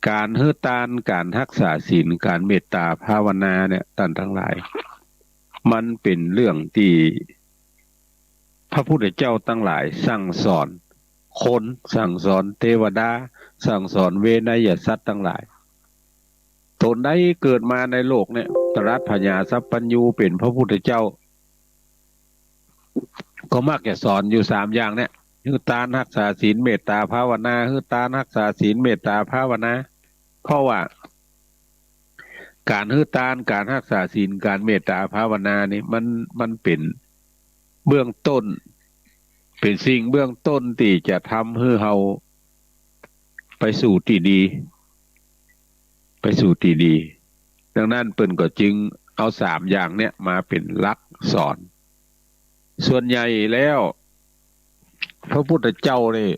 การเฮือตานการรักษาศีลการเมตตาภาวนาเนี่ยท่านทั้งหลายมันเป็นเรื่องที่พระพุทธเจ้าทั้งหลายสั่งสอนคนสั่งสอนเทวดาสั่งสอนเวนยสัตว์ทั้งหลายตนได้เกิดมาในโลกเนี่ยตรัสพญาสัพพัญญูเป็นพระพุทธเจ้าก็มักจะสอนอยู่สามอย่างเนี่ยคือตานรักษาศีลเมตตาภาวนาคือตานรักษาศีลเมตตาภาวนาเพราะว่าการฮือตานการรักษาศีลการเมตตาภาวนานี่มันเป็นเบื้องต้นเป็นสิ่งเบื้องต้นที่จะทำให้เราไปสู่ที่ดีไปสู่ที่ดีดังนั้นเปิ้นก็จึงเอาสามอย่างเนี้ยมาเป็นหลักสอนส่วนใหญ่แล้วพระพุทธเจ้าเนี่ย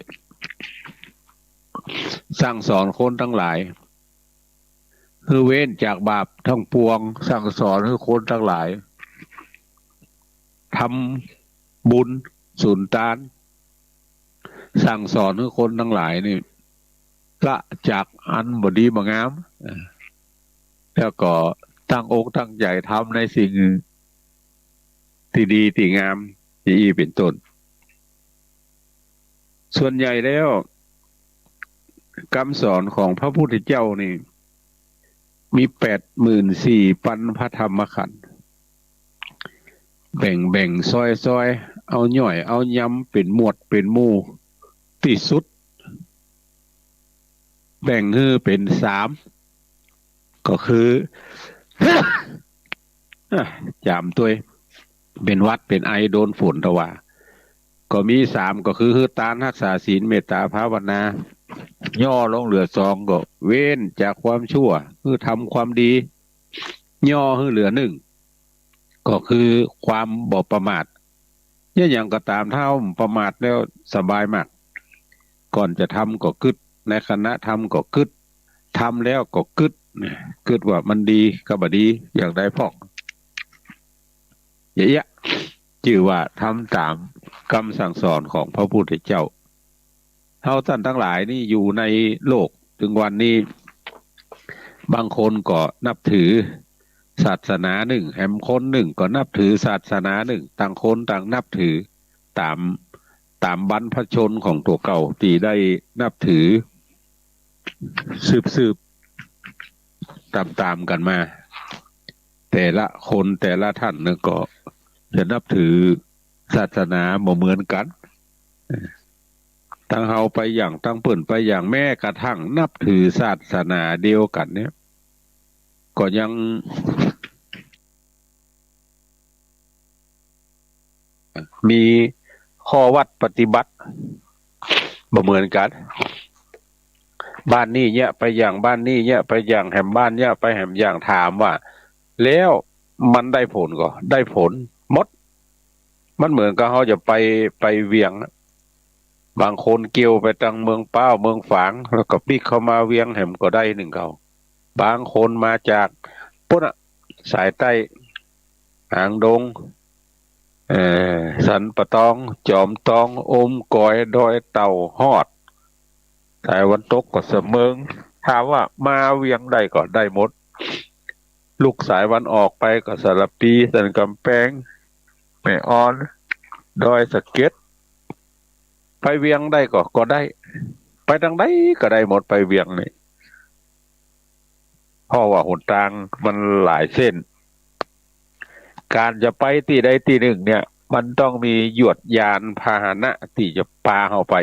สั่งสอนคนทั้งหลายคือเว้นจากบาปทั้งปวงสั่งสอนให้คนทั้งหลายทำบุญสุนทานสั่งสอนให้คนทั้งหลายนี่ละจากอันบดีบงามแล้วก็ตั้งอกตั้งใจทำในสิ่งที่ดีที่งามที่อีเป็นต้นส่วนใหญ่แล้วคำสอนของพระพุทธเจ้านี่มี84,000พระธรรมขันธ์แบ่งซอยเอาย่อยเอายำเป็นหมวดเป็นหมู่ที่สุดแบ่งคือเป็นสามก็คือ จามตัวเป็นวัดเป็นไอโดนฝนตะว่าก็มีสามก็คือตานรักษาศีลเมตตาภาวนาย่อลงเหลือสองก็เว้นจากความชั่วคือทำความดีย่อให้เหลือหนึ่งก็คือความบ่ประมาทเนี่ยอย่างก็ตามเท่าประมาทแล้วสบายมากก่อนจะทำก็กึดในขณะทำก็กึดทำแล้วก็กึดกึดว่ามันดีก็บ่ดีอย่างใดพอกเยอะๆชื่อว่าทำตามคำสั่งสอนของพระพุทธเจ้าเท่าท่านทั้งหลายนี่อยู่ในโลกถึงวันนี้บางคนก็นับถือศาสนาหนึ่งแหมคนหนึ่งก็นับถือศาสนาหนึ่งต่างคนต่างนับถือตามบรรพชนของตัวเก่าที่ได้นับถือสืบตามกันมาแต่ละคนแต่ละท่านเนี่ยก็จะนับถือศาสนาบ่เหมือนกันตั้งเฮาไปอย่างตั้งเปิ่นไปอย่างแม่กระทั่งนับถือศาสนาเดียวกันเนี่ยก็ยังมีข้อวัดปฏิบัติบ่เหมือนกันบ้านนี้เนี่ยไปอย่างบ้านนี้เนี่ยไปอย่างแหมบ้านเนี่ยไปแหมอย่างถามว่าแล้วมันได้ผลก็ได้ผลหมดมันเหมือนกับเขาจะไปเวียงบางคนเกี่ยวไปทางเมืองเป้าเมืองฝางแล้วก็ปิกเข้ามาเวียงแหมก็ได้หนึ่งเขาบางคนมาจากปุ๊บสายใต้หางดงสันปะตองจอมตองอมกอยดอยเต่าฮอดสายวันตกก็เสมิงถามว่ามาเวียงได้ก็ได้หมดลูกสายวันออกไปก็สารปีสันกำแพงแม่ออนดอยสะเก็ดไปเวียงได้ก็ได้ไปทางใดก็ได้หมดไปเวียงนี่เพราะว่าหนทางมันหลายเส้นการจะไปที่ใดที่หนึ่งเนี่ยมันต้องมียวดยานพาหนะที่จะพาเราไป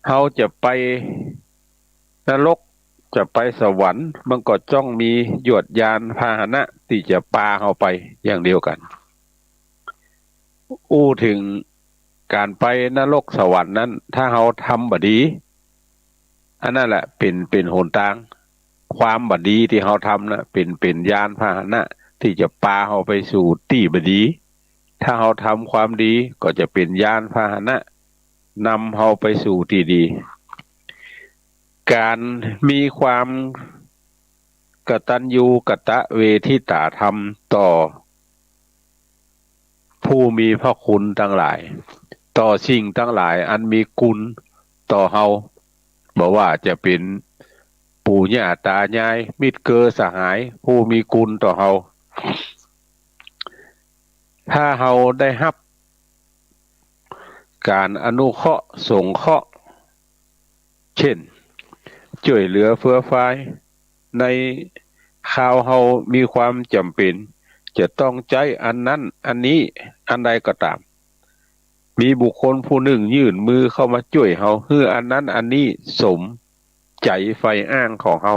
เราจะไปนรกจะไปสวรรค์มันก็ต้องมียวดยานพาหนะที่จะพาเราไปอย่างเดียวกันอู้ถึงการไปนรกสวรรค์นั้นถ้าเราทำบดีอันนั้นแหละเป็นหนทางความบดีที่เราทำนะเป็นยานพาหนะที่จะพาเราไปสู่ที่บดีถ้าเราทำความดีก็จะเป็นยานพาหนะนำเราไปสู่ที่ดีการมีความกตัญญูกตเวทิตาธรรมต่อผู้มีพระคุณทั้งหลายต่อสิ่งทั้งหลายอันมีคุณต่อเราบอกว่าจะเป็น ปู่ย่าตายายมิตรเกอสหายผู้มีคุณต่อเฮาถ้าเฮาได้รับการอนุเคราะห์สงเคราะห์เช่นช่วยเหลือเฟื้อฟายในข่าวเฮามีความจำเป็นจะต้องใจอันนั้นอันนี้อันใดก็ตามมีบุคคลผู้หนึ่งยื่นมือเข้ามาช่วยเฮาเพื่ออันนั้นอันนี้สมใจไฟอ้างของเฮา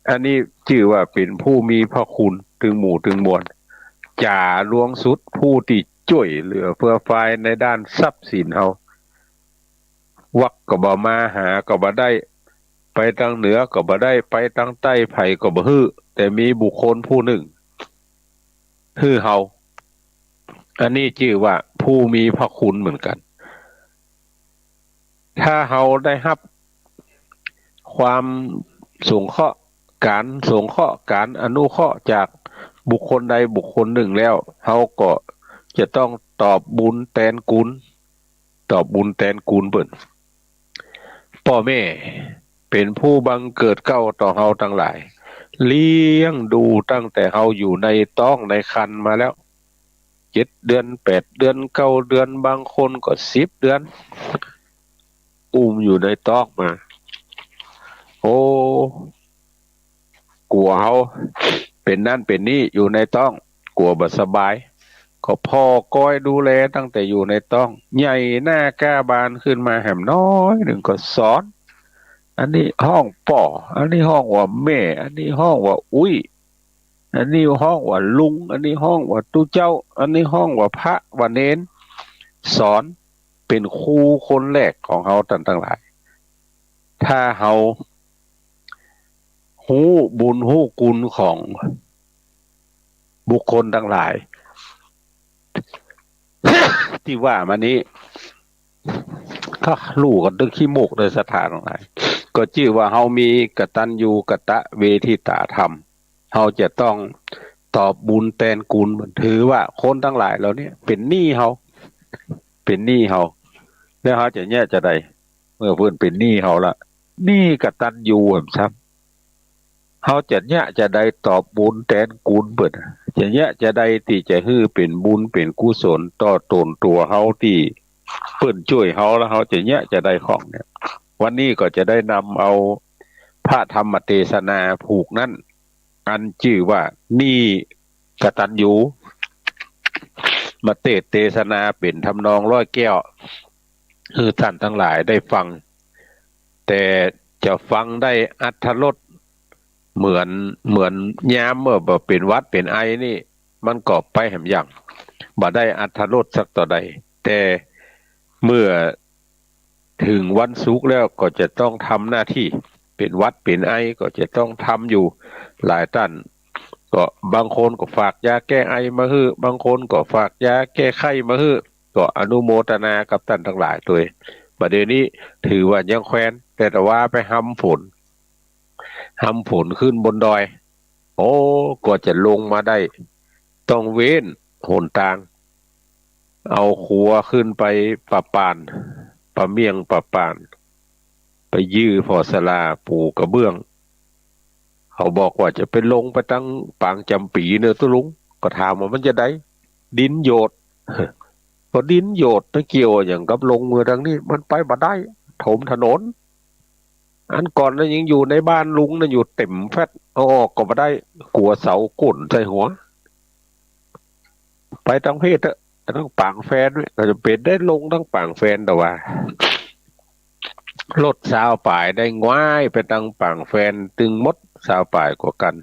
อันนี้ชื่อว่าเป็นผู้มีพระคุณถึงหมู่ถึงมวลจ่าหลวงสุดผู้ที่ช่วยเหลือเพื่อฝ่ายในด้านทรัพย์สินเฮาวักก็บ่มาหาก็บ่ได้ไปทางเหนือก็บ่ได้ไปทางใต้ไผก็บ่ฮื้อแต่มีบุคคลผู้หนึ่งฮื้อเฮาอันนี้ชื่อว่าผู้มีพระคุณเหมือนกันถ้าเฮาได้รับความสงเคราะห์การสงเคราะห์การอนุเคราะห์จากบุคคลใดบุคคลหนึ่งแล้วเฮาก็จะต้องตอบบุญแทนคุณตอบบุญแทนคุณเปิ้นพ่อแม่เป็นผู้บังเกิดเก้าต่อเฮาทั้งหลายเลี้ยงดูตั้งแต่เฮาอยู่ในท้องในครรภ์มาแล้ว7 เดือน8 เดือน9 เดือนบางคนก็10 เดือนอุ้มอยู่ในท้องมาโอ้กลัวเฮาเป็นนั่นเป็นนี่อยู่ในท้องกลัวบ่สบายก็พ่อก้อยดูแลตั้งแต่อยู่ในท้องใหญ่หน้ากล้าบานขึ้นมาแหมน้อยหนึ่งก็สอนอันนี้ห้องป่ออันนี้ห้องว่าแม่อันนี้ห้องว่าอุ้ยอันนี้ห้องว่าลุงอันนี้ห้องว่าตู้เจ้าอันนี้ห้องว่าพระว่าเน้นสอนเป็นครูคนแรกของเฮาทั้งหลายถ้าเฮาฮู้บุญฮู้คุณของบุคคลทั้งหลายที่ว่ามานี้ก็รู้กันตึกขี้มูกในสถานทั้งหลายก็ชื่อว่าเฮามีกตัญญูกตเวทิตาธรรมเฮาจะต้องตอบบุญแทนคุณถือว่าคนทั้งหลายเหล่านี้เป็นหนี้เฮาเป็นหนี้เฮาแล้วเฮาจะแย่จะใดเมื่อเพิ่นเป็นหนี้เฮาละหนี้กตัญญูหั่นซับเฮาจะแย่จะใดตอบบุญแทนคุณเพิ่นจะแย่จะใดที่จะฮื้อเป็นบุญเป็นกุศลต่อตนตัวเฮาที่เพิ่นช่วยเฮาแล้วเฮาจะแย่จะได้ของเนี่ยวันนี้ก็จะได้นำเอาพระธรรมเทศนาผูกนั้นอันชื่อว่านี่กตัญญูมาเทศนาเป็นทำนองร้อยแก้วคือท่านทั้งหลายได้ฟังแต่จะฟังได้อรรถรสเหมือนยามเมื่อบ่เป็นหวัดเป็นไอนี่มันก็ไปแหมอย่างบ่ได้อรรถรสสักต่อใดแต่เมื่อถึงวันศุกร์แล้วก็จะต้องทำหน้าที่เป็นหวัดเป็นไอก็จะต้องทำอยู่หลายท่านก็บางคนก็ฝากยาแก้ไอมาฮื้อบางคนก็ฝากยาแก้ไข้มาฮื้อก็อนุโมทนากับท่านทั้งหลายด้วยประเดี๋ยวนี้ถือว่ายังแคว้นแต่ว่าไปหำฝนขึ้นบนดอยโอ้ก็จะลงมาได้ต้องเว้นหนทางเอาขัวขึ้นไปปะปานปะเมียงปะปานไปยื้อพอสลาปูกระเบื้องเขาบอกว่าจะไปลงไปตั้งปางจำปีเนอะตุลุงก็ถามว่ามันจะได้ดินโยดก็ดินโยดตะเกี่ยวอย่างกับลงมือทางนี้มันไปบ่ได้ถมถนนอันก่อนนั้นยังอยู่ในบ้านลุงนะอยู่เต็มแฟดเอาออกก็บ่ได้กลัวเสาก้นใส่หัวไปทั้งเพศทั้งปางแฟนก็จะเป็นได้ลงทั้งปางแฟนแต่ว่ารถสาวป่ายได้ง่ายไปตั้งปางแฟนตึงมดสาวป่ายกว่ากัน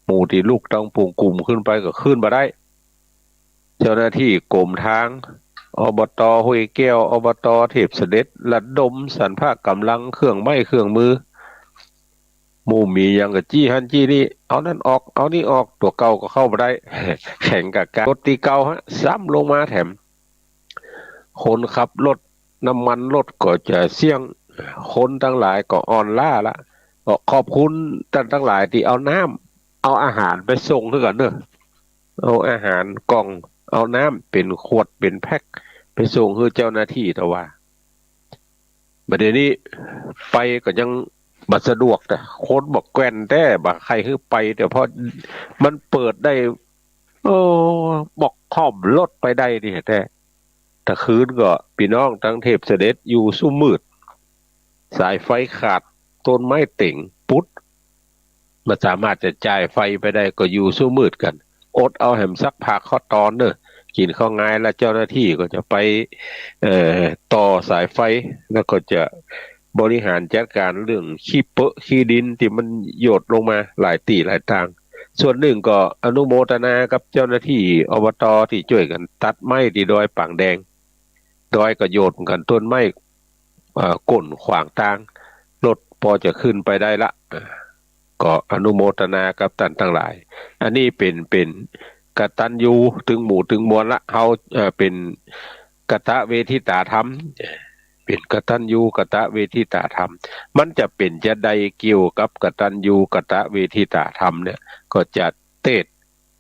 หมู่ที่ลูกต้องปูงกลุ่มขึ้นไปก็ขึ้นมาได้เจ้าหน้าที่กรมทางอบต.ห้วยแก้วอบต.เทพเสด็จระดมสรรพกำลังเครื่องไม้เครื่องมือหมู่มีอย่างกับจี้ฮันจี้นี่เอานั่นออกเอานี่ออกตัวเก่าก็เข้ามาได้แข่งกับการรถตีเก่าฮะซ้ำลงมาแถมคนขับรถน้ำมันรถก็จะเสี่ยงคนทั้งหลายก็อ่อนล้าละก็ขอบคุณท่านทั้งหลายที่เอาน้ำเอาอาหารไปส่งด้วยกันเนอะเอาอาหารกล่องเอาน้ำเป็นขวดเป็นแพ็คไปส่งให้เจ้าหน้าที่แต่ว่าบัดเดี๋ยวนี้ไฟก็ยัง บัสะดวกแต่คนบอกแกวนแต่บักใครคือไปแต่พอมันเปิดได้โอ้บอกค่อมรถไปได้นี่แต่ถ้าคืนก็พี่น้องทั้งเทพเสด็จอยู่สู้มืดสายไฟขาดต้นไม้เต่งปุ๊ดมันสามารถจะจ่ายไฟไปได้ก็อยู่สู้มืดกันอดเอาแหมสักผักข้อตอนเนอะกินข้าวงายแล้วเจ้าหน้าที่ก็จะไปเอ่อต่อสายไฟแล้วก็จะบริหารจัดการเรื่องขี้เปอะขี้ดินที่มันหยดลงมาหลายตีหลายทางส่วนหนึ่งก็อนุโมทนากับเจ้าหน้าที่อบตที่ช่วยกันตัดไม้ที่ดอยป่างแดงดอยก็โยนกันต้นไม้ก้นขวางทางรถพอจะขึ้นไปได้ละก็อนุโมทนากับท่านทั้งหลายอันนี้เป็นกตัญญูถึงหมู่ถึงมวลละเขาเป็นกตเวทิตาธรรมเป็นกตัญญูกตเวทิตาธรรมมันจะเป็นจะใดเกี่ยวกับกตัญญูกตเวทิตาธรรมเนี่ยก็จะเทศ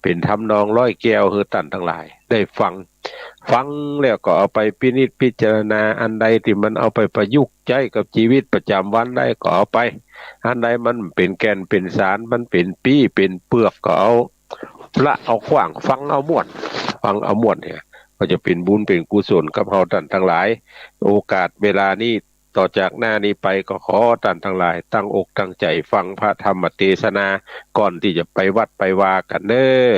เป็นทำนองร้อยแก้วเฮือท่านทั้งหลายได้ฟังแล้วก็เอาไปพินิจพิจารณาอันใดที่มันเอาไปประยุกต์ใช้กับชีวิตประจำวันได้ก็เอาไปอันใดมันเป็นแก่นเป็นสารมันเป็นปี้เป็นเปลือกก็เอาละเอาขว้างฟังเอาม่วนฟังเอาม่วนเนี่ยก็จะเป็นบุญเป็นกุศลกับเฮาท่านทั้งหลายโอกาสเวลานี้ต่อจากหน้านี้ไปก็ขอท่านทั้งหลายตั้งอกตั้งใจฟังพระธรรมเทศนาก่อนที่จะไปวัดไปวากันเด้อ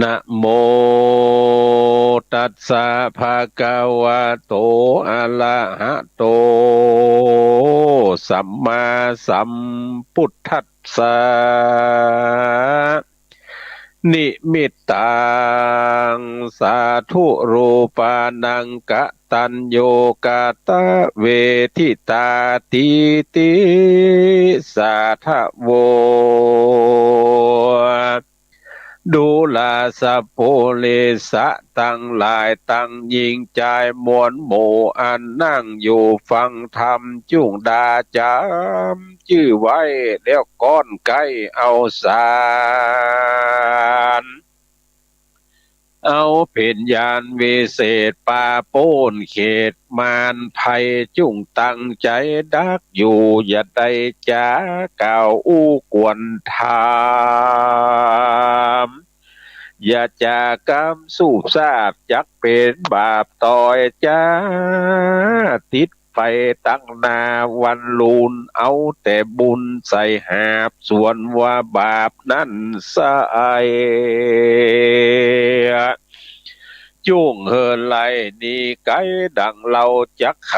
นะโมตัสสะภะคะวะโตอะระหะโตสัมมาสัมพุทธัสสะนิมิตตังสาธุรูปานังกตัญโยกาตะเวทิตาติติสาทะโวดูลาสะโพเลสะตั้งหลายตั้งยิงใจมวลหมู่อันนั่งอยู่ฟังธรรมจุงดาจามชื่อไว้แล้วก้อนไก่เอาสารเอาเป็นยานวิเศษป่าโป้นเขตมารภัยจุงตั้งใจดักอยู่อย่าได้จาก่าวอู้กวนทามอย่าจากำสูบทราบจักเป็นบาปต่อยจ้าติดไปตั้งนาวันลูนเอาแต่บุญใส่หาบส่วนว่าบาปนั้นสายจุ่งเฮอไลนี่ไกดังเราจักไข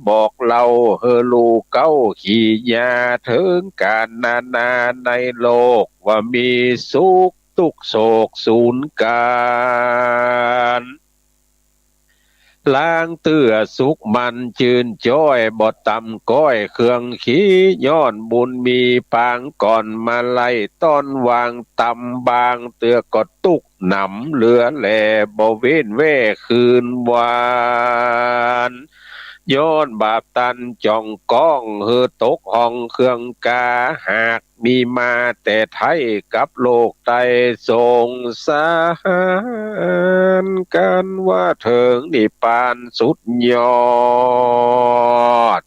บอกเราเฮอลูเก้าขี่ยาถึงการนาในโลกว่ามีสุขทุกโศกสูญการล้างเตื้อสุขมันจืนจ้อยบ่ต่ำก้อยเครื่องขี้ย้อนบุญมีปางก่อนมาไล่ต้อนวางต่ำบางเตื้อก็ตุกหนำเหลือแหล่บ่เว้นแว่คืนวานย้อนบาปตันจ่องก้องเฮือตกห้องเครื่องกาหากมีมาแต่ไทยกับโลกไตทรงสารกันว่าเถิงนิพพานสุดยอด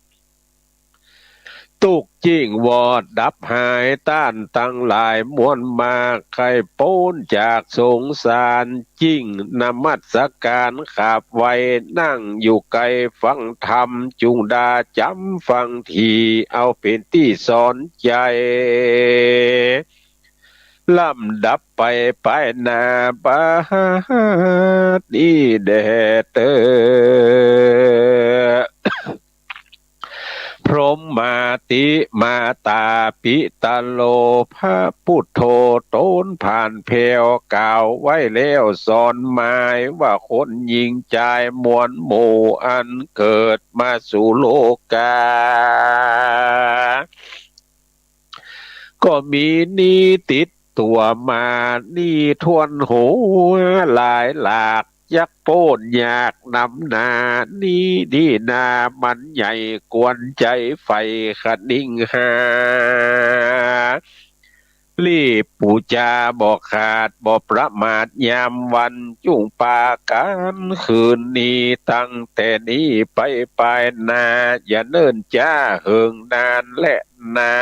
ตุกจิ้งวอดดับหายต้านตั้งหลายมวลมาใครโป้นจากสงสารจิ้งนมัสการขาบไว้นั่งอยู่ไกลฟังธรรมจุงดาจำฟังทีเอาเป็นที่สอนใจลำดับไปนาบาดีแดเตอพรหมมาติมาตาปิตาโลพระพุทโธโตนผ่านเพวกล่าวไว้แล้วสอนหมายว่าคนยิงใจมวลหมู่อันเกิดมาสู่โลกาก็มีนี้ติดตัวมานี่ทวนหัวหลายหลากยักโป้นอยากนำนานี่ดีนามันใหญ่กวนใจไฟขนิ่งหา รีบปูจาบอกขาดบอกประมาทยามวันจุ่งปากันคืนนี้ตั้งแต่นี้ไปนาอย่าเนิ่นจ้าเหิงนานและนา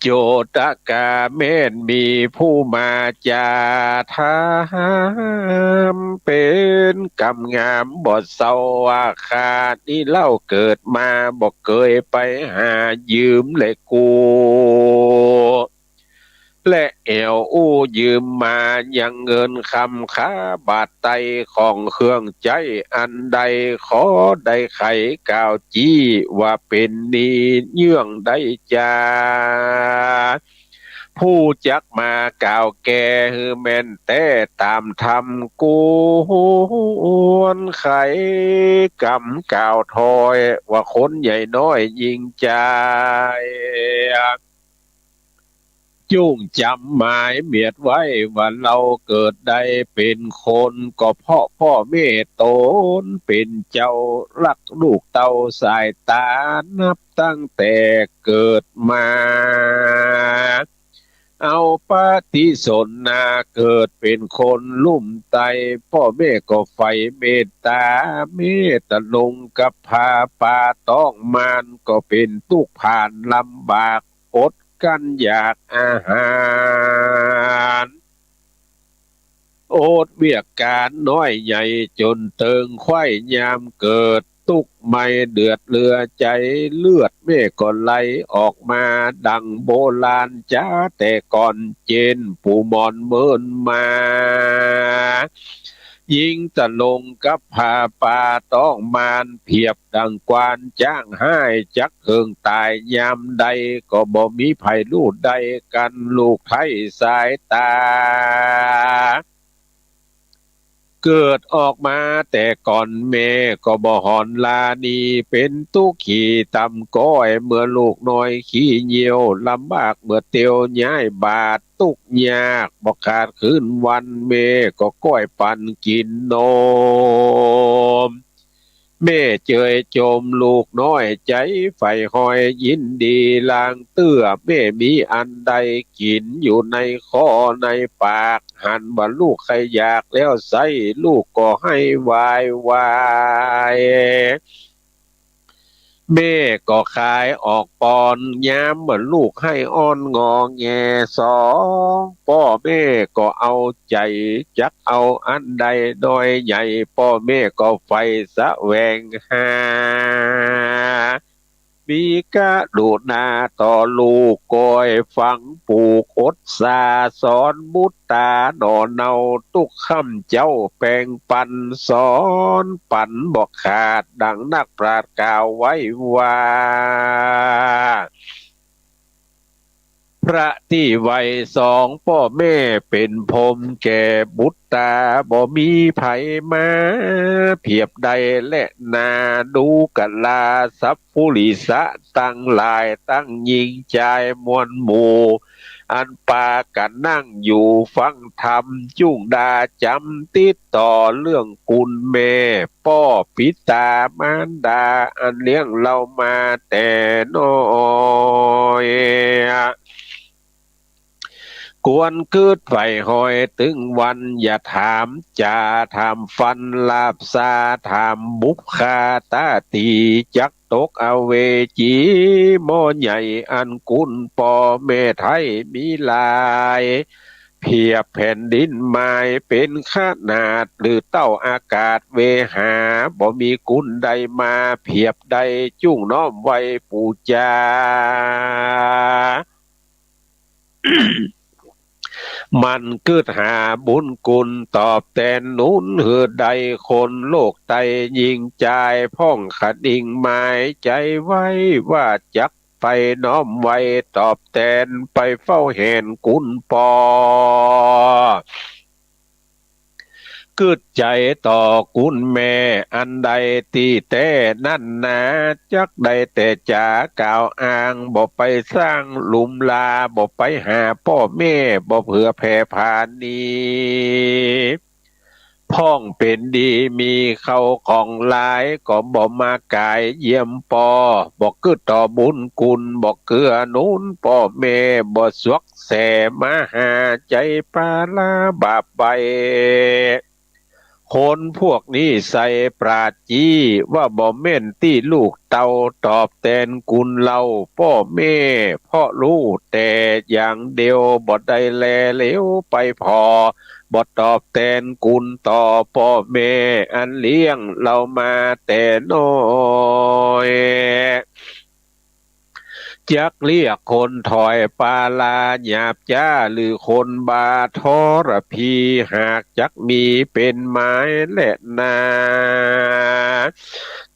โจตกาเมนมีผู้มาจาทามเป็นกำงามบทเศร้าอาคานี่เล่าเกิดมาบอกเคยไปหายืมเลยกูและเอวอู้ยืมมายังเงินคำค้าบาทไตของเครื่องใจอันใดขอได้ไขก่าวจี้ว่าเป็นนี้เยื่องได้จาผู้จักมากล่าวแก่ฮือแม่นแต่ตามธรรมกูวนไขกำกล่าวทอยว่าคนใหญ่น้อยยิงใจ จุ้งจำหมายเมียดไว้ว่าเราเกิดได้เป็นคนก็เพราะพ่อแม่ตนเป็นเจ้ารักลูกเต้าสายตานับตั้งแต่เกิดมาเอาปฏิสนนาเกิดเป็นคนลุ่มไตพ่อแม่ก็ใฝ่เมตตาเมตตาลงกับพาป่าต้องมานก็เป็นทุกข์ผ่านลำบากอดกันอยากอาหารโอดเวียกการน้อยใหญ่จนเติงไข้ยามเกิดตุกไม่เดือดเรือใจเลือดเมฆก็ไหลออกมาดังโบราณจ้าแต่ก่อนเจนปู่มอนเมินมายิงตะลงกับผาป่าต้องมานเพียบดังกวานจ้างให้จักเฮิงตายยามใดก็บ่มีไผลูดใดกันลูกไทยสายตาเกิดออกมาแต่ก่อนแม่ก็บ่หอนลานีเป็นตุขี่ตำก้อยเมื่อลูกน้อยขี้เหี่ยวลำบากเมื่อเตียวย้ายบาทตุกยากบ่ขาดคืนวันแม่ก็ก้อยปันกินนม แม่เจยจมลูกน้อยใจใฝ่หอยยินดีลางเตื้อแม่มีอันใดกินอยู่ในคอในปากหันว่าลูกใครอยากแล้วใส่ลูกก็ให้วายแม่ก็ขายออกปอนย้ำเหมือนลูกให้อ้อนงอแงสองพ่อแม่ก็เอาใจจักเอาอันใดโดยใหญ่พ่อแม่ก็ไฟแสวงหามีกะดูดนาต่อลูกกอยฟังปลูกอดสาสอนบุตตาหนอเนาตุกคำเจ้าแปลงปันสอนปันบอกขาดดังนักปราชญ์กล่าวไว้ว่า พระที่วัยสองพ่อแม่เป็นพรหมแก่บุตรตาบ่มีไผมาเพียบใดและนาดูกะลาสัพพุริสะตั้งหลายตั้งยิงใจมวลหมู่อันปากันนั่งอยู่ฟังธรรมจุ่งดาจำติดต่อเรื่องกุลแม่พ่อปิตามารดาอันเลี้ยงเรามาแต่น้อยกวนคืดไฟหอยถึงวันอย่าถามจะถามฟันลาบซาถามบุพคาตาตีจักตกเอาเวจีโมใหญ่อันกุลปอแม่ไทยมีลายเพียบแผ่นดินไม้เป็นขนาดหรือเต้าอากาศเวหาบ่มีกุลใดมาเพียบใดจุ้งน้อมไว้ปูจา มันเกิดหาบุญกุลตอบแทนหนุนเหือใดคนโลกไตยิงใจพ่องขดิ่งหมายใจไว้ว่าจักไปน้อมไว้ตอบแทนไปเฝ้าเห็นกุลปอเกิดใจต่อกุลแม่อันใดตีแต่นั่นนาจักใดแต่จากล่าวอ้างบ่ไปสร้างหลุมลาบ่ไปหาพ่อแม่บ่เผื่อแผ่ผ่านนี้ พ้องเป็นดีมีเขาของหลายก็บ่มากายเยี่ยมปอบอกคือต่อบุญคุณบอกเกือหนุนพ่อแม่บ่สวกแสมาหาใจปาลาบาปไปคนพวกนี้ใส่ปราดจี้ว่าบ่แม่นที่ลูกเต่าตอบแทนกุลเราพ่อแม่พ่อรู้แต่อย่างเดียวบ่ได้แลเหลวไปพอบ่ตอบแทนกุลต่อพ่อแม่อันเลี้ยงเรามาแต่น้อยจักเรียกคนถอยปาลาหยาบจ้าหรือคนบาทรพีหากจักมีเป็นไม้และนา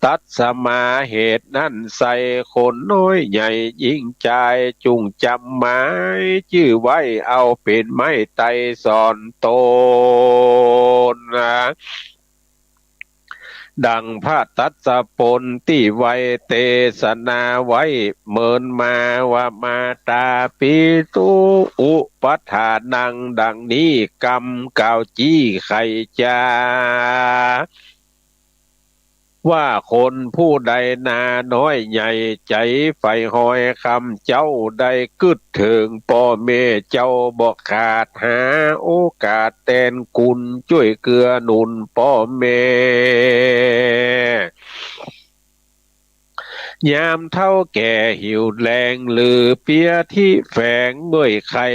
ตัดสมาเหตุนั้นใส่คนน้อยใหญ่ยิ่งใจจุงจำไม้ชื่อไว้เอาเป็นไม้ไตสอนตนดังพระตัสสะปนที่ไว้เตสนาไว้เมินมาว่ามาตาปิตุอุปัฏฐานังดังนี้กรรมเก่าจี้ไขจาว่าคนผู้ใดนาน้อยใหญ่ใจไฟหอยคำเจ้าได้กึดถึงพ่อแม่เจ้าบอกขาดหาโอกาสแทนกุลช่วยเกือหนุนพ่อแม่ ยามเท่าแก่หิวแรงหรือเปียที่แฝงเมื่อยไข้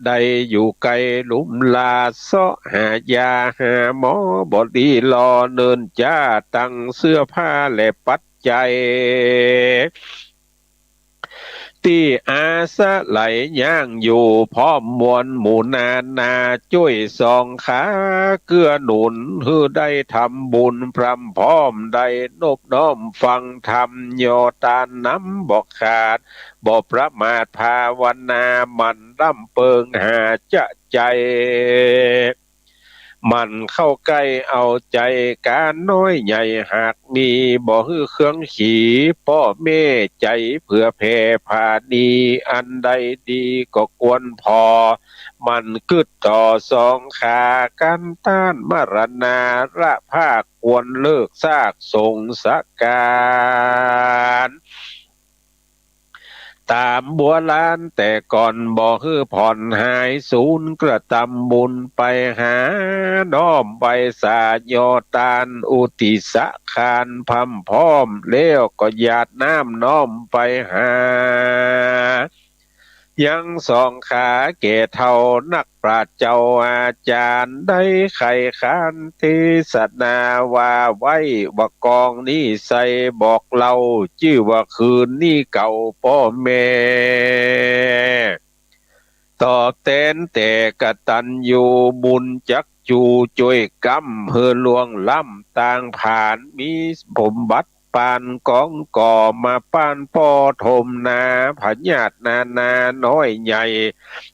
ใดอยู่ไกลหลุมลาเสาะหายาหาหมอบอดีรอเนินจ้าตั้งเสื้อผ้าและปัจจัยที่อาสะไหลย่างอยู่พร้อมมวลหมู่นาจ้วยสองขาเกื้อหนุนฮือได้ทำบุญพรำพร้อมได้นบน้อมฟังธรรมโยตานน้ำบอกขาดบอกประมาทภาวนามันร่ำเปิงหาจะใจมันเข้าใกล้เอาใจการน้อยใหญ่หากมีบ่ฮือเครื่องขี่พ่อแม่ใจเพื่อแผ่ผาดีอันใดดีก็ควรพอมันกึดต่อสองขากันต้านมรณาระภาคควรเลิกซากสงสการตามบัวลานแต่ก่อนบ่ฮือผ่อนหายศูนย์กระทำบุญไปหาน้อมไปสาโยตานอุติสะคานพัมพร้อมเลี้ยวก็หยาดน้ำน้อมไปหายังสองขาเกเท่านักปราชญ์เจ้าอาจารย์ได้ไขขานเทศนาว่าไว้ว่ากองนี้ใส่บอกเราชื่อว่าคืนนี้เก่าพ่อแม่ตอบแทนแต่กตัญญูบุญจักจูช่วยกำเฮือลวงล้ำต่างผ่านมีผมบัตรปานกองก่อมาป้านพ่อทมนาพญาตนาน้อยใหญ่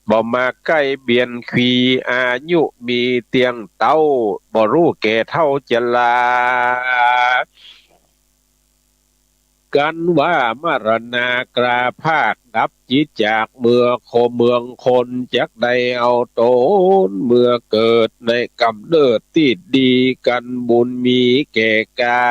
บ่มาใกล้เบียนขีอายุมีเตียงเต้าบ่รู้แก่เท่าจะลากันว่ามรณากราภาคดับจิตจากเมื่อเมืองคนจักได้เอาโตนเมื่อเกิดในกำเนิดที่ดีกันบุญมีแก่กา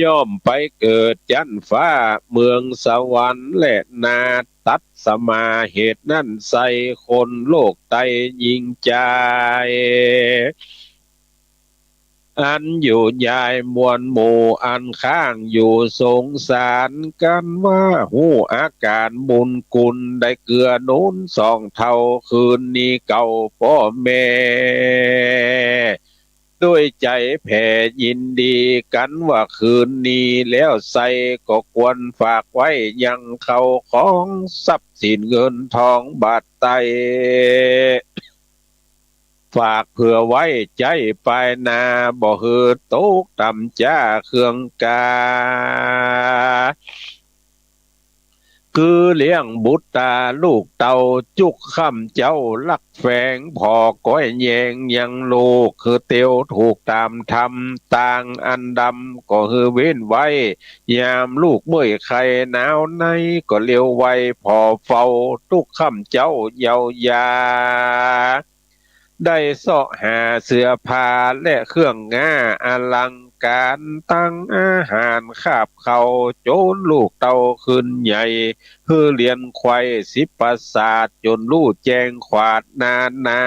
ย่อมไปเกิดจันฟ้าเมืองสวรรค์และนาตัดสมาเหตุนั่นใส่คนโลกไตยิงใจอันอยู่ยายมวลหมู่อันข้างอยู่สงสารกันว่าหูอาการบุญกุลได้เกือหนุนสองเท่าคืนนี้เก่าพ่อแม่ด้วยใจแผ่ยินดีกันว่าคืนนี้แล้วใส่ก็ควรฝากไว้ยังเขาของทรัพย์สินเงินทองบาทไตฝากเผื่อไว้ใจปลายนาบ่เฮือตกต่ำจ้าเครื่องกาคือเลี้ยงบุตรตาลูกเต่าจุกค่ำเจ้าลักแฝงพอก้อยแยงยังลูกคือเตียวถูกตามทำต่างอันดำก็คือเว้นไว้ยามลูกเมื่อยไข่หนาวในก็เลี้ยวไว้พอเฝ้าทุกค่ำเจ้าเยาวยา ได้เสาะหาเสื้อผ้าและเครื่องง่าอลังการตั้งอาหารคาบเขาโจนลูกเต่าขึ้นใหญ่เพื่อเรียนไขว้ศิลปศาสตร์จนรู้แจ้งขวาดนา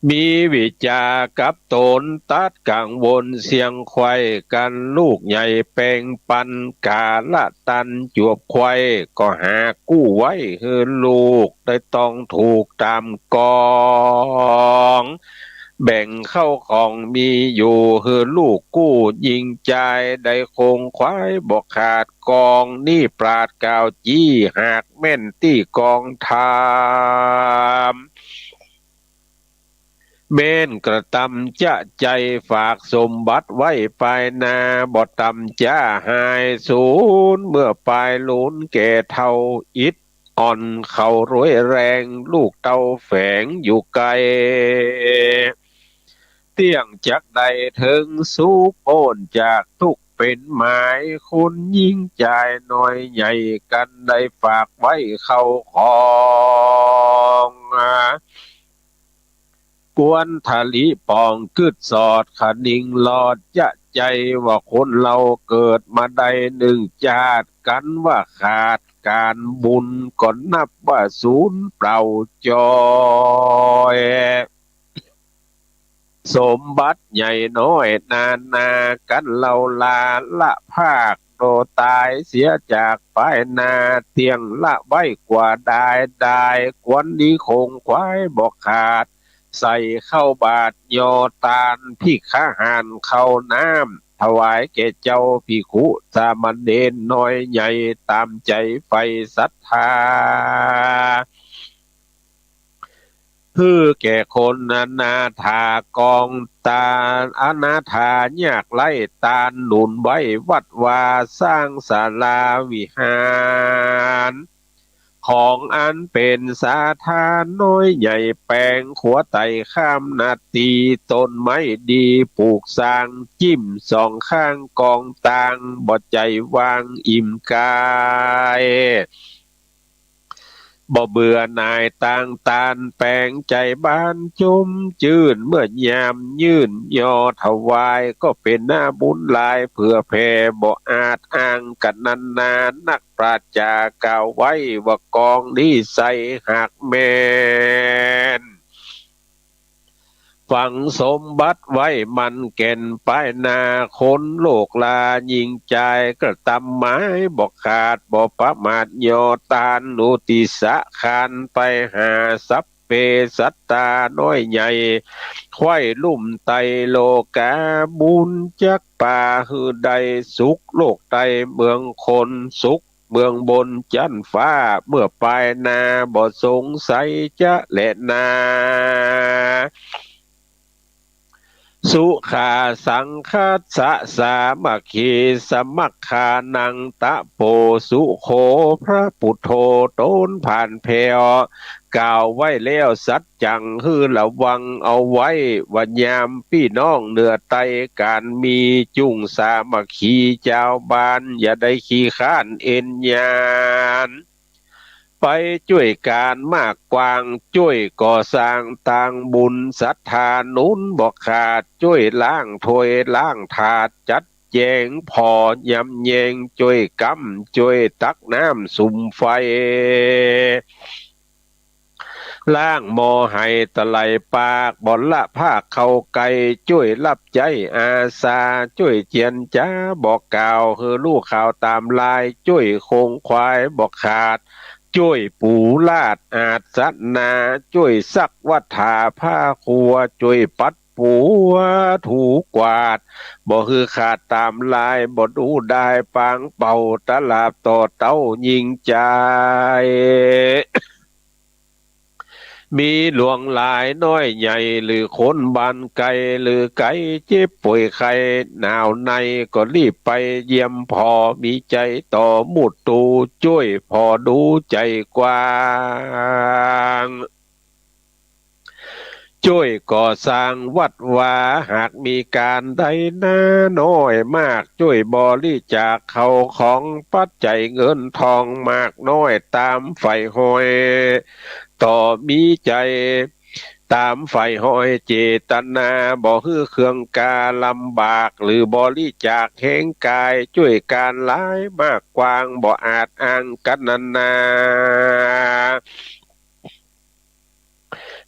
มีวิจากับตนตัดกังวลเสียงไขว้กันลูกใหญ่แปลงปันกาละตันจวบไขว้ก็หากู้ไว้เฮือลูกได้ต้องถูกตามกองแบ่งเข้าของมีอยู่เฮือลูกกู้ยิงใจได้คงควายบอกขาดกองนี่ปราดกาวจี้หากแม่นที่กองทามเม้นกระตำจะใจฝากสมบัติไว้ภายนาบ่ตำจะหายสูญเมื่อปลายลุนแก่เท่าอิดอ่อนเขารวยแรงลูกเต้าแฝงอยู่ไกลเตี้ยงจากใดถึงสู้โพ้นจากทุกเป็นหมายคุณยิ่งใจน้อยใหญ่กันได้ฝากไว้เข้าของกวนทะลิปองกึดสอดขนิ่งหลอดจะใจว่าคนเราเกิดมาได้หนึ่งชาติกันว่าขาดการบุญก่อนนับว่าศูนย์เปล่าจอยสมบัติใหญ่น้อยนากันเราลาละภาคโตตายเสียจากไปนาเตียงละไว้กว่าได้กวนนี้คงควายบอกขาดใส่เข้าบาทโยตานพิฆาหารเข้าน้ำถวายแก่เจ้าพิคุสามเณรน้อยใหญ่ตามใจไฟศรัทธาคือแก่คนนาถากองตาอนาถายากไล่ตาลหนุนไว้วัดวาสร้างศาลาวิหารของอันเป็นสาธารน้อยใหญ่แปลงขัวไต่ข้ามนาตีต้นไม้ดีปลูกสร้างจิ้มสองข้างกองต่างบ่ใจวางอิ่มกายบ่เบื่อนายต่างตานแปลงใจบ้านจุมจื่นเมื่อยามยื่นยอถวายก็เป็นหน้าบุญหลายเพื่อแผ่บ่อาจอ้างกันนานนักปราชญ์ากล่าวไว้ว่ากองนี้ใส่หักแมน ฝังสมบัติไว้มันแก่นป้ายนาคนโลกลายิงใจกระตำไม้บอกขาดบอกประมาทโยตานนุติสะคานไปหาสัพเพสัตตาน้อยใหญ่ควายลุ่มไตโลกาบุญจักป่าหือใดสุขโลกไตเมืองคนสุขเมืองบนจันฟ้าเมื่อปลายนาบ่สงสัยจะแหละนาสุขาสังคัสสะสามัคคีสมัคคานังตะโปสุโขพระปุถโธต้นผ่านเพวกล่าวไว้แล้วสัจจังฮือระวังเอาไว้วันยามพี่น้องเหนือไตการมีจุ่งสามัคคีเจ้าบ้านอย่าได้ขี้ข้านเอ็นยานไปช่วยการมากกว้างช่วยก่อสร้างต่างบุญศรัทธานุนบอกขาดช่วยล้างถ้วยล้างถาดจัดแจงพอยำแยงช่วยกำช่วยตักน้ำสุมไฟล่างหมอให้ตะไลปากบ่อนละภาคเข้าไกลช่วยรับใจอาสาช่วยเจียนจ้าบอกกล่าวคือลูกข่าวตามลายช่วยคงควายบอกขาดช่วยปูลาดอาจสัตนาช่วยซักวัฏาผ้าครัวช่วยปัดปูถูกวาดบ่คือขาดตามลายบ่ดูได้ปางเป่าตลาบต่อเต้ายิงใจ มีหลวงหลายน้อยใหญ่หรือคนบานไกลหรือไกลเจ็บป่วยไข้หนาวในก็รีบไปเยี่ยมพอมีใจต่อมุดตูช่วยพอดูใจกว้าง ช่วยก่อสร้างวัดวาหากมีการใดนาน้อยมากช่วยบริจาคเขาของปัจจัยเงินทองมากน้อยตามไฟหอยต่อมีใจตามไฟหอยเจตนาบ่ฮื้อเครื่องกาลำบากหรือบริจาคแห่งกายช่วยการหลายมากกว้างบ่อาจอ้างกันนา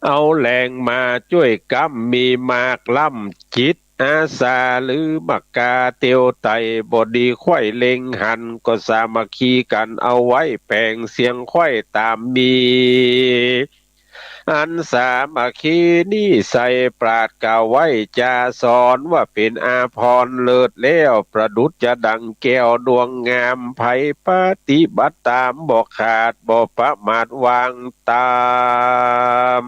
เอาแรงมาช่วยกำมีมากล่ำจิตอาสาหรือมักกาเตียวไตบดีไข่เล็งหันก็สามัคคีกันเอาไว้แปลงเสียงไข่ตามมีอันสามัคคีนี่ใส่ปราดกล่าวไว้จะสอนว่าเป็นอาภรณ์เลิศแล้วประดุจจะดังแก้วดวงงามไผปฏิบัติตามบ่ขาดบ่ประมาทวางตาม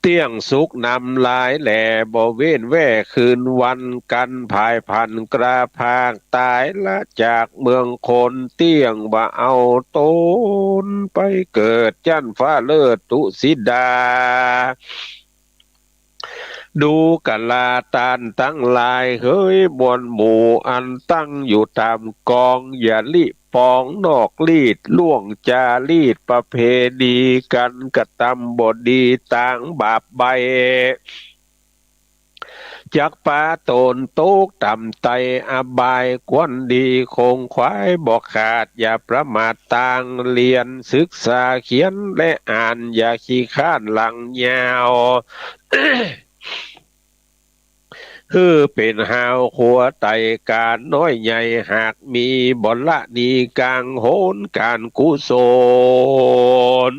เตี้ยงสุกนำลายแหล่บ่เว้นแว่คืนวันกันภายพันกระพากตายละจากเมืองคนเตี้ยงบ่เอาตนไปเกิดจันฟ้าเลิศตุสิดาดูกะลาตานตั้งลายเฮ้ยบนหมู่อันตั้งอยู่ตามกองอย่าลิปองนอกลีดล่วงจารีดประเพณีกันกระทำบดีต่างบาปใบจักป้าโตนโต๊กต่ำไตอบายกวนดีคงควายบอกขาดอย่าประมาทต่างเรียนศึกษาเขียนและอ่านอย่าขี้ข้านหลังยาว คือเป็นหาวขัวไตการน้อยใหญ่หากมีบนละนีกลางโหนการกุศล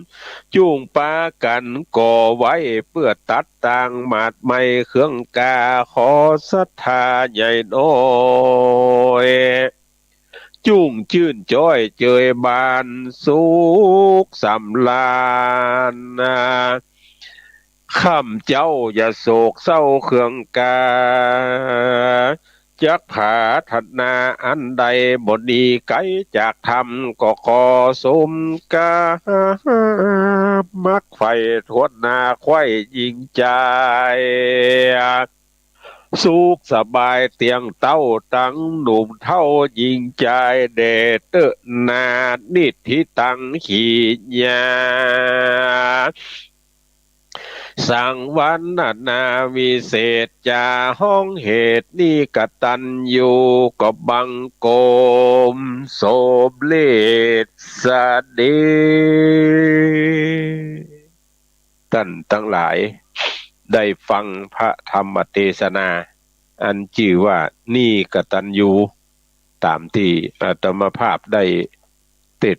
จุงปากันก่อไว้เพื่อตัดต่างมาดไม่เครื่องกาขอศรัทธาใหญ่น้อยจุ้งชื่นจ้อยเจยบานสุขสำลานข้ามเจ้าอย่าโศกเศร้าเครื่องกาจักผาถัดนาอันใดบดีไกลจากธรรมก็ขอสมกามักไฟทวดนาไข่ยิงใจสุขสบายเตียงเต้าตั้งหนุ่มเท่ายิงใจเดเตนานิทิตังขีญาสังวันนาวิเศษจาห้องเหตุนี่กตันอยู่ก็บังโกมโสบเลศสเดท่านทั้งหลายได้ฟังพระธรรมเทศนาอันชื่อว่านี่กตัญญูตามที่อาตมาภาพได้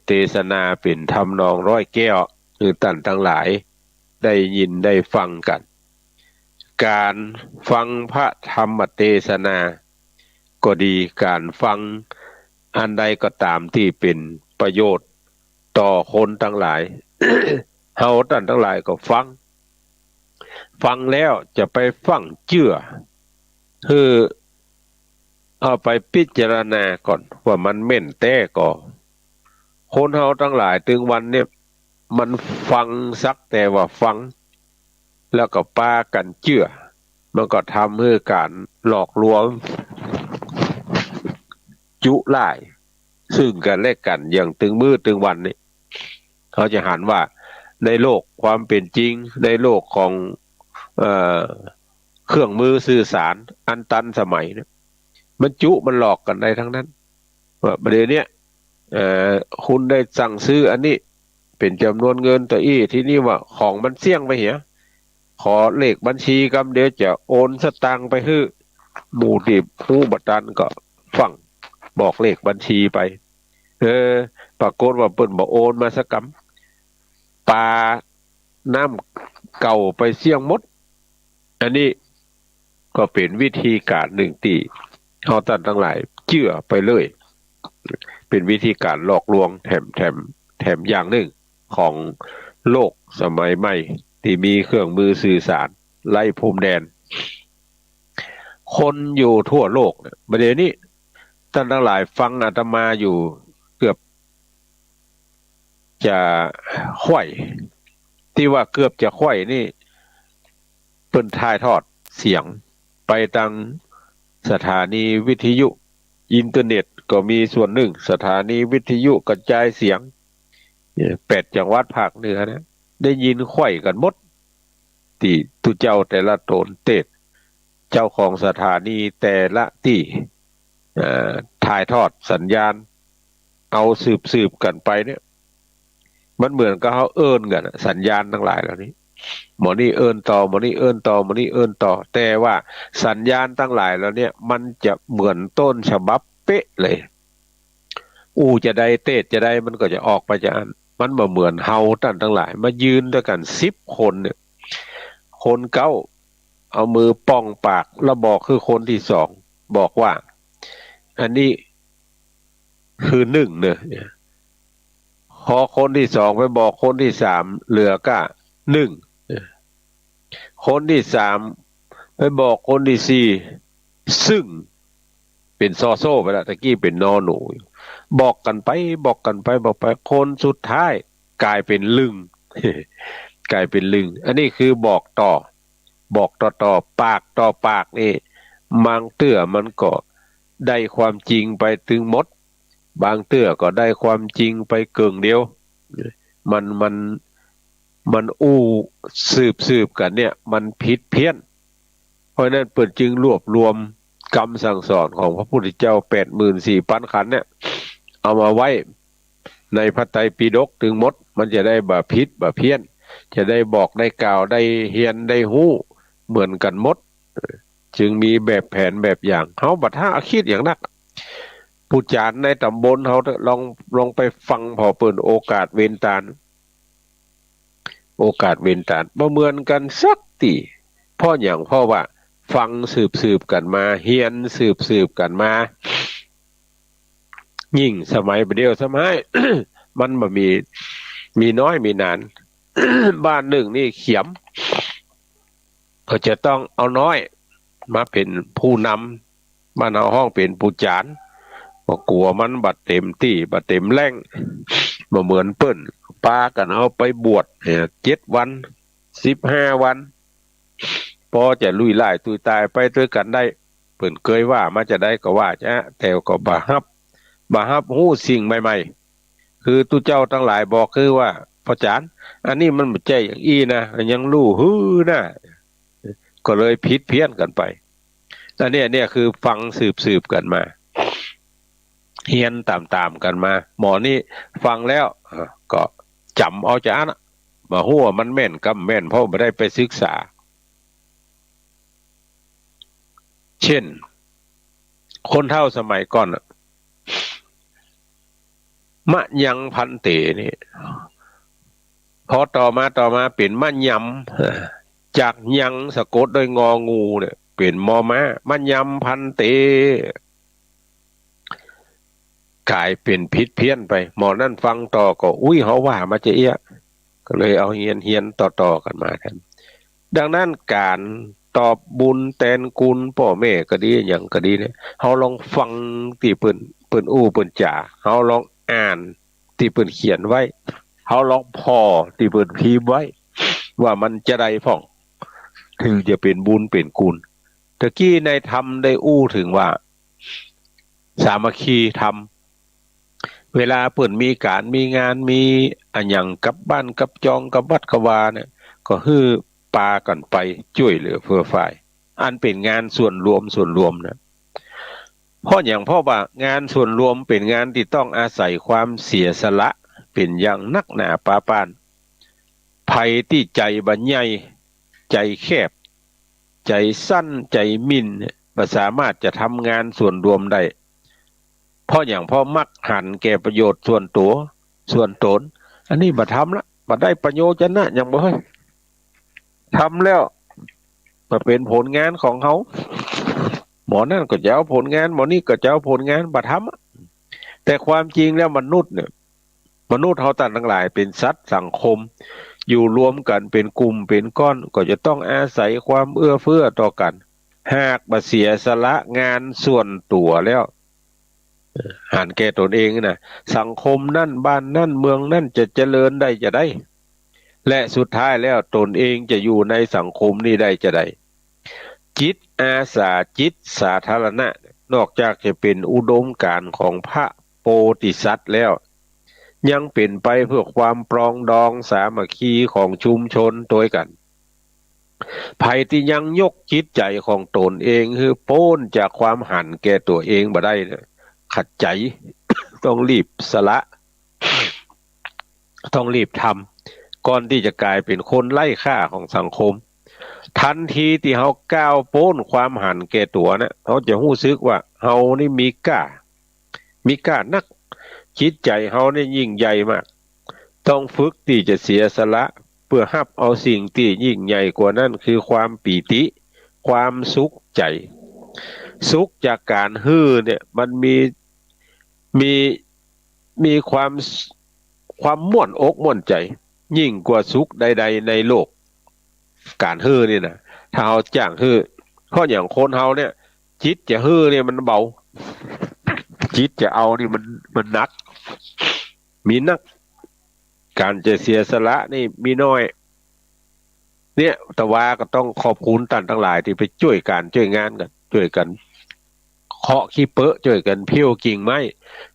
เทศนาเป็นทำนองร้อยแก้วคือท่านทั้งหลายได้ยินได้ฟังกันการฟังพระธรรมเทศนาก็ดีการฟังอันใดก็ตามที่เป็นประโยชน์ต่อคนทั้งหลาย เฮาท่านทั้งหลายก็ฟังแล้วจะไปฟังเชื่อคือเอาไปพิจารณาก่อนว่ามันแม่นแต่ก็คนเฮาทั้งหลายถึงวันเนี่ยมันฟังสักแต่ว่าฟังแล้วก็ปากันเชื่อมันก็ทำให้การหลอกลวงจุล่ายซึ่งกันและกันอย่างถึงมือถึงวันนี้เขาจะหันว่าในโลกความเป็นจริงในโลกของเอ่อเครื่องมือสื่อสารอันตันสมัยเนี่ยมันจุมันหลอกกันได้ทั้งนั้นว่าประเดี๋ยวนี้คุณได้สั่งซื้ออันนี้เป็นจำนวนเงินตัวอี้ที่นี่ว่าของมันเสี่ยงไปเหียขอเลขบัญชีกำเดี๋ยวจะโอนสตางค์ไปให้หมู่ดิบผู้บัตรก็ฟังบอกเลขบัญชีไปปรากฏว่าเปิ้นบอกโอนมาสักกำปลาน้ำเก่าไปเสี่ยงหมดอันนี้ก็เป็นวิธีการหนึ่งที่เขาท่านทั้งหลายเชื่อไปเลยเป็นวิธีการหลอกลวงแถมอย่างหนึ่งของโลกสมัยใหม่ที่มีเครื่องมือสื่อสารไล่พรมแดนคนอยู่ทั่วโลกประเดี๋ยวนี้ท่านทั้งหลายฟังอาตมาอยู่เกือบจะห้วย ที่ว่าเกือบจะไขว้นี่เปิ้นถ่ายทอดเสียงไปทางสถานีวิทยุอินเทอร์เน็ตก็มีส่วนหนึ่งสถานีวิทยุกระจายเสียง8 จังหวัดภาคเหนือนะได้ยินไขว้กันหมดที่ตุเจ้าแต่ละตนเตศเจ้าของสถานีแต่ละที่ถ่ายทอดสัญญาณเอาสืบกันไปเนี่ยมันเหมือนกับเขาเอิ้นกันสัญญาณทั้งหลายเหล่านี้หมอนี่เอิ้นต่อหมอนี่เอิ้นต่อหมอนี่เอิ้นต่อแต่ว่าสัญญาณทั้งหลายแล้วเนี่ยมันจะเหมือนต้นฉบับเป๊ะเลยจะได้เตศจะได้มันก็จะออกไปจากอันมันบ่เหมือนเฮาท่านทั้งหลายมายืนด้วยกัน10 คนเนี่ยคนเก้าเอามือป้องปากแล้วบอกคือคนที่สองบอกว่าอันนี้คือ1เนี่ยพอคนที่สองไปบอกคนที่สามเหลือก็1คนที่สามไปบอกคนที่สี่ซึ่งเป็นซอโซ่ไปแล้วตะกี้เป็นนอหนูบอกกันไปบอกกันไปบอกไปคนสุดท้ายกลายเป็นลึง กลายเป็นลึงอันนี้คือบอกต่อบอกต่อปากต่อปากนี่บางเตื้อมันก็ได้ความจริงไปถึงหมดบางเตื้อก็ได้ความจริงไปเกิงเดียวมันสืบกันเนี่ยมันผิดเพี้ยนเพราะนั้นเปิดจึงรวบรวมคำสั่งสอนของพระพุทธเจ้า84,000 ขันธ์เนี่ยเอามาไว้ในพระไตรปิฎกถึงหมดมันจะได้บ่ผิดบ่เพี้ยนจะได้บอกได้กล่าวได้เฮียนได้ฮู้เหมือนกันหมดจึงมีแบบแผนแบบอย่างเฮาบัดถ้าคิดอย่างนั้นผู้จารในตำบลเฮาลองไปฟังพอเปิดโอกาสเว้นตาลบ่เหมือนกันสักทีเพราะอย่างเพราะว่าฟังสืบกันมาเฮียนสืบกันมายิ่งสมัยเดียวสมัย มันบ่มีน้อยมีนาน บ้านหนึ่งนี่เขียมก็จะต้องเอาน้อยมาเป็นผู้นำบ้านเอาห้องเป็นผู้จารก็กลัวมันบัดเต็มที่บัดเต็มแรงบ่เหมือนเปิ้นปากันเอาไปบวช7 วัน15 วันพอจะลุยไล่ตุยตายไปด้วยกันได้เปิ้นเคยว่ามาจะได้ก็ว่าจะแต่ก็บ่ฮับฮู้สิ่งใหม่ๆคือตุเจ้าทั้งหลายบอกคือว่าพ่อจารย์อันนี้มันบ่ใช่อย่างอี้นะยังรู้ฮื้อนะก็เลยผิดเพี้ยนกันไปอันนี้เนี่ยคือฟังสืบกันมาเฮียนตามกันมาหมอนี่ฟังแล้วก็จำเอาจากนั้นมาฮู้ว่ามันแม่นกับแม่นเพราะบ่ได้ไปศึกษาเช่นคนเฒ่าสมัยก่อนมะยังพันเตนี่พอต่อมาเป็นมะยำจากยังสะกดด้วยงองูเนี่ยเป็นมอม้ามะยำพันเตกลายเป็นผิดเพี้ยนไปหมอนั่นฟังต่อก็อุ้ยเขาว่ามาจะเอี้ยก็เลยเอาเฮียนต่อกันมาแทนดังนั้นการตอบบุญแทนคุณพ่อแม่ก็ดีอย่างก็ดีเนี่ยเขาลองฟังที่เปิ้นเปิ้นจ่าเขาลองอ่านที่เปิ้นเขียนไว้เขาลองพอที่เปิ้นพิมพ์ไว้ว่ามันจะได้พ่องถึงจะเป็นบุญเป็นคุณตะกี้ในธรรมได้ถึงว่าสามัคคีธรรมเวลาเปิ้นมีการมีงานมีอันหยังกับบ้านกับจองกับวัดกวาเนี่ยก็ฮือปากันไปช่วยเหลือเพื่อฝ่ายอันเป็นงานส่วนรวมนะเพราะอย่างเพราะว่างานส่วนรวมเป็นงานที่ต้องอาศัยความเสียสละเป็นอย่างนักหนาปาปานภัยที่ใจบัญญัยใจแคบใจสั้นใจมินบ่สามารถจะทำงานส่วนรวมได้เพราะอย่างเพราะมักหันแก่ประโยชน์ส่วนตัวส่วนตนอันนี้บ่ทำละบ่ได้ประโยชน์จะนะอย่างบ่เฮ้ยทำแล้วมาเป็นผลงานของเขาหมอนั่นก็จะเอาผลงานหมอนี่ก็จะเอาผลงานบ่ทำแต่ความจริงแล้วมนุษย์เขาต่างทั้งหลายเป็นสัตว์สังคมอยู่รวมกันเป็นกลุ่มเป็นก้อนก็จะต้องอาศัยความเอื้อเฟื้อต่อกันหากบ่เสียสละงานส่วนตัวแล้วหันแก่ตนเองนะสังคมนั่นบ้านนั่นเมืองนั่นจะเจริญได้จะได้ และสุดท้ายแล้วตนเองจะอยู่ในสังคมนี้ได้จะได้จิตอาสาจิตสาธารณะนอกจากจะเป็นอุดมการณ์ของพระโพธิสัตว์แล้วยังเป็นไปเพื่อความปรองดองสามัคคีของชุมชนโดยกันไผที่ยังยกจิตใจของตนเองคือโป้นจากความหันแก่ตัวเองบ่ได้นะขัดใจ ต้องรีบสละต้องรีบทำก่อนที่จะกลายเป็นคนไร้ค่าของสังคมทันทีที่เขาก้าวโป้นความหันแก่ตัวนะเขาจะรู้สึกว่าเขานี่มีกล้านักจิตใจเขานี่ยิ่งใหญ่มากต้องฝึกที่จะเสียสละเพื่อรับเอาสิ่งที่ยิ่งใหญ่กว่านั้นคือความปีติความสุขใจสุขจากการฮื้อเนี่ยมันมีมีความม่วนอกม่วนใจยิ่งกว่าสุขใดๆในโลกการฮื้อนี่นะถ้าเราจ้างฮื้อเพราะอย่างคนเฮาเนี่ยจิตจะฮื้อเนี่ยมันเบาจิตจะเอานี่มันหนักมีนักการจะเสียสละนี่มีน้อยเนี่ยแต่ว่าก็ต้องขอบคุณท่านทั้งหลายที่ไปช่วยกันช่วยงานกันช่วยกันเคาะขี้เปอะช่วยกันเพี้ยวกิ่งไม้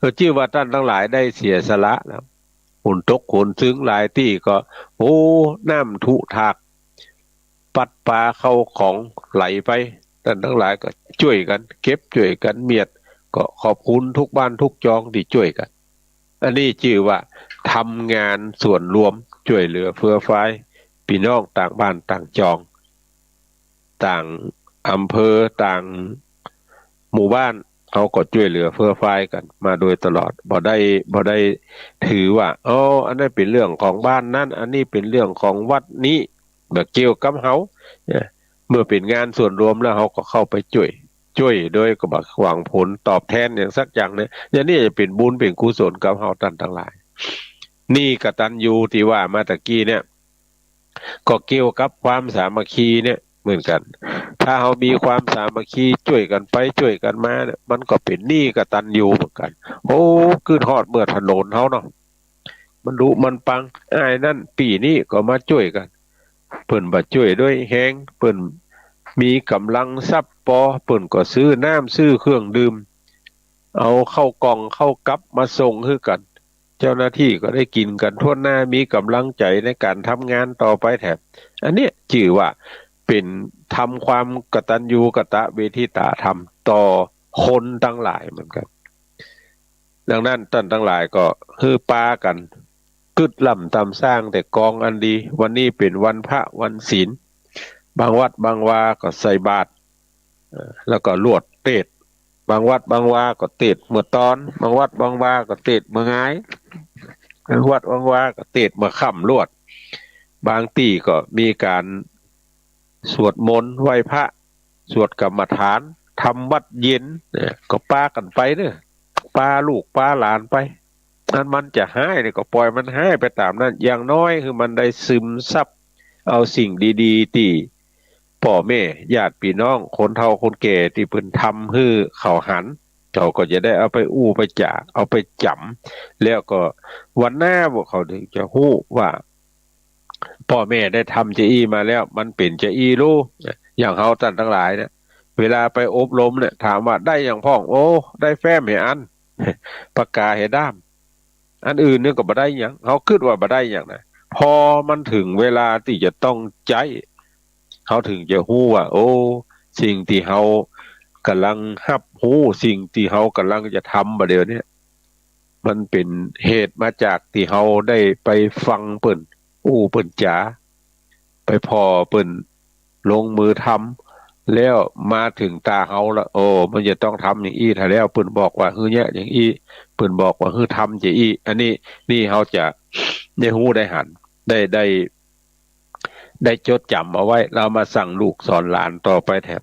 ก็ชื่อว่าท่านทั้งหลายได้เสียสละนะหุ่นตกหุ่นซึ้งหลายที่ก็โอ้น้ำทุทากปัดปลาเข้าของไหลไปท่านทั้งหลายก็ช่วยกันเก็บช่วยกันเมียดก็ขอบคุณทุกบ้านทุกจองที่ช่วยกันอันนี้ชื่อว่าทำงานส่วนรวมช่วยเหลือเฟื่อฟายพี่น้องต่างบ้านต่างจองต่างอำเภอต่างหมู่บ้านเขาก็ช่วยเหลือเฟื่อฟายกันมาโดยตลอดบ่ได้ถือว่าอ๋ออันนั้นเป็นเรื่องของบ้านนั้นอันนี้เป็นเรื่องของวัดนี้แบบเกี่ยวกับเขาเนี่ยเมื่อเป็นงานส่วนรวมแล้วเขาก็เข้าไปช่วยโดยก็บอกหวังผลตอบแทนอย่างสักอย่างเนี่ยอย่างนี้จะเป็นบุญเป็นกุศลกับเขาท่านทั้งหลายนี่กตัญญูที่ว่ามาตะกี้เนี่ยก็เกี่ยวกับความสามัคคีเนี่ยเหมือนกันถ้าเขามีความสามัคคีช่วยกันไปช่วยกันมาเนี่ยมันก็เป็นหนี้กตัญญูเหมือนกันโอ้คือทอดเมื่อถนนเขาเนาะมันรู้มันปังอ้ายนั่นปีนี้ก็มาช่วยกันเพิ่นบ่ช่วยด้วยแฮงเพิ่นมีกำลังทรัพย์พอเพิ่นก็ซื้อน้ำซื้อเครื่องดื่มเอาเข้ากล่องเข้ากับมาส่งคือกันเจ้าหน้าที่ก็ได้กินกันทั่วหน้ามีกำลังใจในการทำงานต่อไปแถมอันเนี้ยชื่อว่าเป็นทำความกตัญญูกตเวทิตาธรรมต่อคนทั้งหลายเหมือนกันดังนั้นท่านทั้งหลายก็ฮือปากันกึดล่ำตำสร้างแต่กองอันดีวันนี้เป็นวันพระวันศีลบางวัดบางวาก็ใส่บาตรแล้วก็ลวดเตดบางวัดบางวาก็เตดเมื่อตอนบางวัดบางวาก็เตดเมื่อไงบางวัดบางวาก็เตดเมื่อค่ำลวดบางที่ก็มีการสวดมนต์ไหว้พระสวดกรรมฐานทำวัดเย็นเนี่ยก็ปากันไปเนอะปาลูกปาหลานไปนั้นมันจะหายเนี่ยก็ปล่อยมันหายไปตามนั้นอย่างน้อยคือมันได้ซึมซับเอาสิ่งดีๆที่พ่อแม่ญาติพี่น้องคนเฒ่าคนแก่ที่เพิ่นทำให้เขาหันเขาก็จะได้เอาไปอู้ไปจ่าเอาไปจำแล้วก็วันหน้าพวกเขาถึงจะฮู้ว่าพ่อแม่ได้ทำเจอีมาแล้วมันเป็นเจอีรู้อย่างเขาท่านทั้งหลายเนี่ยเวลาไปอบรมเนี่ยถามว่าได้อย่างพ่องโอ้ได้แฟ้มให้อันปากกาให้ด้ามอันอื่นเนี่ยก็บ่ได้อย่างเขาคิดว่าบ่ได้อย่างนะพอมันถึงเวลาที่จะต้องใจเขาถึงจะฮู้ว่าโอ้สิ่งที่เขากำลังรับรู้สิ่งที่เขากำลังจะทำบ่เดี๋ยวนี้มันเป็นเหตุมาจากที่เขาได้ไปฟังเปิ่นอู้เปิ่นจ๋าไปพอเปิ่นลงมือทำแล้วมาถึงตาเขาละโอ้มันจะต้องทำอย่างอี้ถ้าแล้วเปิ่นบอกว่าเนี่ยอย่างอี้เปิ่นบอกว่าทำจะอี้อันนี้นี่เขาจะได้ฮู้ได้หันได้จดจำเอาไว้เรามาสั่งลูกสอนหลานต่อไปแถบ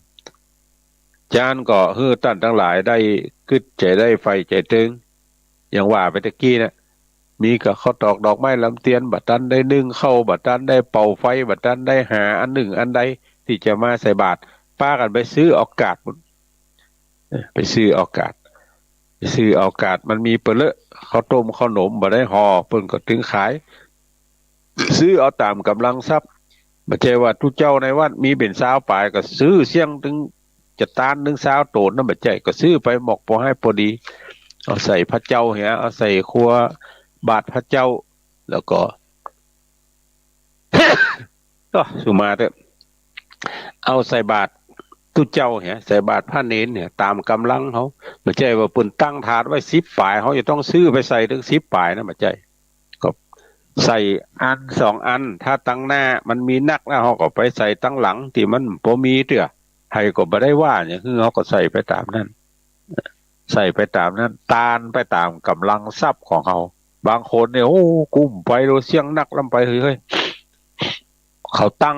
จานก็ท่านทั้งหลายได้กึดใจได้ไฟใจตึงอย่างว่าไปตะกี้นะมีกับข้าวตอกดอกไม้ลำเตียนบัดตันได้นึ่งเข้าบัดตันได้เป่าไฟบัดตันได้หาอันหนึ่งอันใดที่จะมาใส่บาตรป้ากันไปซื้ออากาศไปซื้ออากาศมันมีเปลือกข้าวต้มข้าวหนมบ่ได้ห่อเพิ่นก็ถึงขาย ซื้อเอาตามกำลังทรัพย์ไม่ใช่ว่าทุกเจ้าในวัดมีเป็น20 ปลายก็ซื้อเสี่ยงถึงจะตานถึง20 โตนนั่นไม่ใช่ก็ซื้อไปหมอกพอให้พอดีเอาใส่พระเจ้าเหียเอาใส่ครัวบาทพระเจ้าแล้วก็ ก็สุมาเถอะเอาใส่บาททุกเจ้าเหียใส่บาทพระเนรเนี่ยตามกำลังเขาไม่ใช่ว่าปุ่นตั้งถาดไว้10 ปลายเขาจะต้องซื้อไปใส่ถึง10 ปลายนะไม่ใช่ก็ใส่อัน2 อันถ้าตั้งหน้ามันมีนักแล้วเขาก็ไปใส่ตั้งหลังที่มันพอมีเถอะให้ก็บ่ได้ว่าเนี่ยคือเขาก็ใส่ไปตามนั้นใส่ไปตามนั้นตานไปตามกำลังทรัพย์ของเขาบางคนเนี่ยโอ้กุ้มไปโดเสียงนักลำไปเฮ้ยเขาตั้ง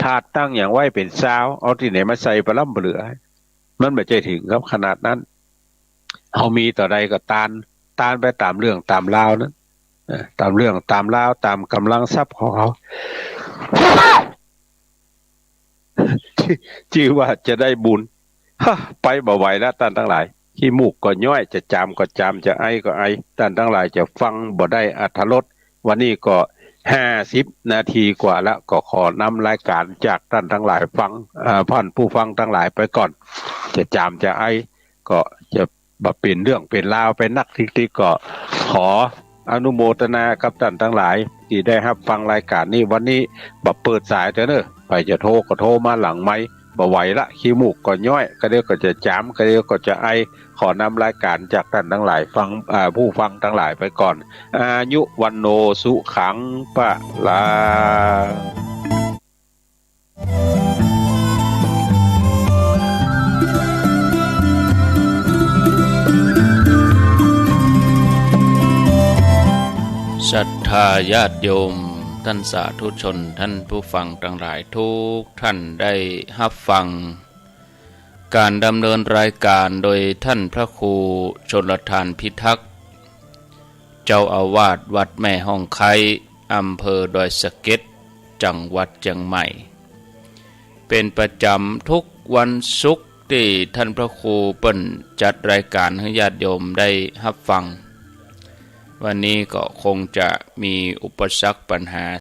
ถาดตั้งอย่างไว้เป็นซาวเอาที่ไหนมาใส่ปลาล่ำเหลือมันไม่ใจถึงครับขนาดนั้นเขามีต่อใดก็ตานไปตามเรื่องตามราวนั้นตามเรื่องตามราวตามกำลังทรัพย์ของเขาชื่อว่าจะได้บุญไปบ่ไหวแล้วท่านทั้งหลายขี้มูกก็ย่อยจะจามก็จามจะไอก็ไอท่านทั้งหลายจะฟังบ่ได้อรรถรสวันนี้ก็50 นาทีกว่าแล้วก็ขอนำรายการจากท่านทั้งหลายฟังพ่อนผู้ฟังทั้งหลายไปก่อนจะจามจะไอก็จะบ่เป็นเรื่องเป็นราวเป็นนักทิกๆก็ขออนุโมทนากับท่านทั้งหลายที่ได้รับฟังรายการนี้วันนี้บ่เปิดสายเถอะเนอะไปจะโทรก็โทรมาหลังไมค์บ่ไหวละขี้มูกก็ย่อยก็เดี๋ยวก็จะจามก็เดี๋ยวก็จะไอขอนำรายการจากท่านทั้งหลายฟังผู้ฟังทั้งหลายไปก่อนอายุวันโนสุขังปะลาศรัทธาญาติโยมท่านสาธุชนท่านผู้ฟังทั้งหลายทุกท่านได้รับฟังการดำเนินรายการโดยท่านพระครูชลทานพิทักษ์เจ้าอาวาสวัดแม่ห้องไคอำเภอดอยสะเก็ดจังหวัดเชียงใหม่เป็นประจำทุกวันศุกร์ที่ท่านพระครูเปิ้นจัดรายการให้ญาติโยมได้รับฟังวันนี้ก็คงจะมีอุปสรรคปัญหา